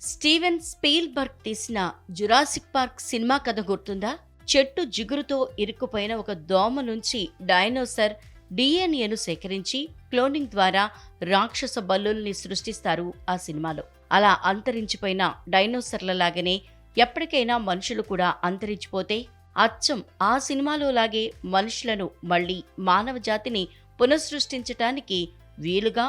Steven Spielberg తీసిన Jurassic park cinema కథ గుర్తుందా? చెట్టు జిగురుతో ఇరుక్కుపోయిన ఒక దోమ నుంచి డైనోసర్ డిఎన్ఏను సేకరించి క్లోనింగ్ ద్వారా రాక్షస బల్లుల్ని సృష్టిస్తారు ఆ సినిమాలో. అలా అంతరించిపోయిన డైనోసర్లలాగానే ఎప్పటికైనా మనుషులు కూడా అంతరించిపోతే అచ్చం ఆ సినిమాలో లాగే మనుషులను మళ్లీ మానవ జాతిని పునఃసృష్టించటానికి వీలుగా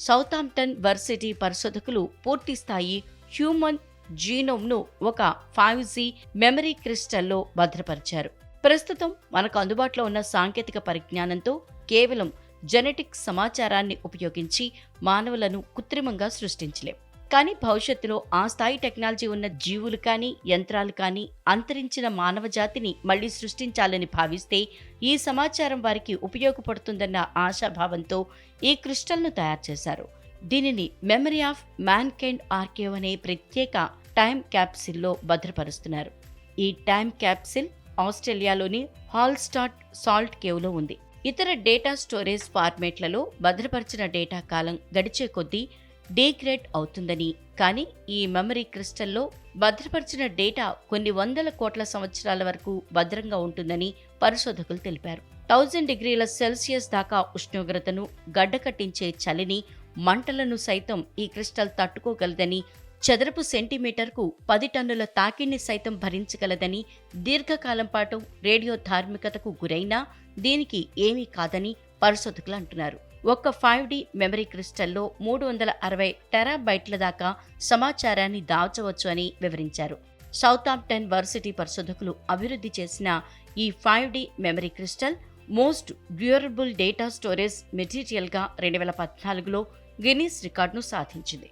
సౌతాంప్టన్ వర్సిటీ పరిశోధకులు పూర్తిస్థాయి హ్యూమన్ జీనోమ్ను ఒక 5G మెమరీ క్రిస్టల్లో భద్రపరిచారు. ప్రస్తుతం మనకు అందుబాటులో ఉన్న సాంకేతిక పరిజ్ఞానంతో కేవలం జెనెటిక్ సమాచారాన్ని ఉపయోగించి మానవులను కృత్రిమంగా సృష్టించలేం. కానీ భవిష్యత్తులో ఆ స్థాయి టెక్నాలజీ ఉన్న జీవులు కానీ యంత్రాలు కానీ అంతరించిన మానవ జాతిని మళ్లీ సృష్టించాలని భావిస్తే ఈ సమాచారం వారికి ఉపయోగపడుతుందన్న ఆశాభావంతో ఈ క్రిస్టల్ను తయారు చేశారు. దీనిని మెమరీ ఆఫ్ మ్యాన్కైండ్ ఆర్కైవ్ అనే ప్రత్యేక టైం క్యాప్సిల్లో భద్రపరుస్తున్నారు. ఈ టైం క్యాప్సిల్ ఆస్ట్రేలియాలోని హాల్స్టాట్ సాల్ట్ కేవ్లో ఉంది. ఇతర డేటా స్టోరేజ్ ఫార్మేట్లలో భద్రపరిచిన డేటా కాలం గడిచే కొద్దీ డీగ్రేడ్ అవుతుందని, కానీ ఈ మెమరీ క్రిస్టల్లో భద్రపరిచిన డేటా కొన్ని వందల కోట్ల సంవత్సరాల వరకు భద్రంగా ఉంటుందని పరిశోధకులు తెలిపారు. 1000 డిగ్రీల సెల్సియస్ దాకా ఉష్ణోగ్రతను, గడ్డకట్టించే చలిని, మంటలను సైతం ఈ క్రిస్టల్ తట్టుకోగలదని, చదరపు సెంటీమీటర్కు 10 టన్నుల తాకిడిని సైతం భరించగలదని, దీర్ఘకాలం పాటు రేడియో ధార్మికతకు గురైనా దీనికి ఏమీ కాదని పరిశోధకులు అంటున్నారు. ఒక్క 5D మెమరీ క్రిస్టల్లో 360 టెరాబైట్ల దాకా సమాచారాన్ని దాచవచ్చు అని వివరించారు. సౌతాంప్టన్ వర్సిటీ పరిశోధకులు అభివృద్ధి చేసిన ఈ 5D memory crystal most durable data storage మెటీరియల్గా 2014లో గిన్నీస్ రికార్డును సాధించింది.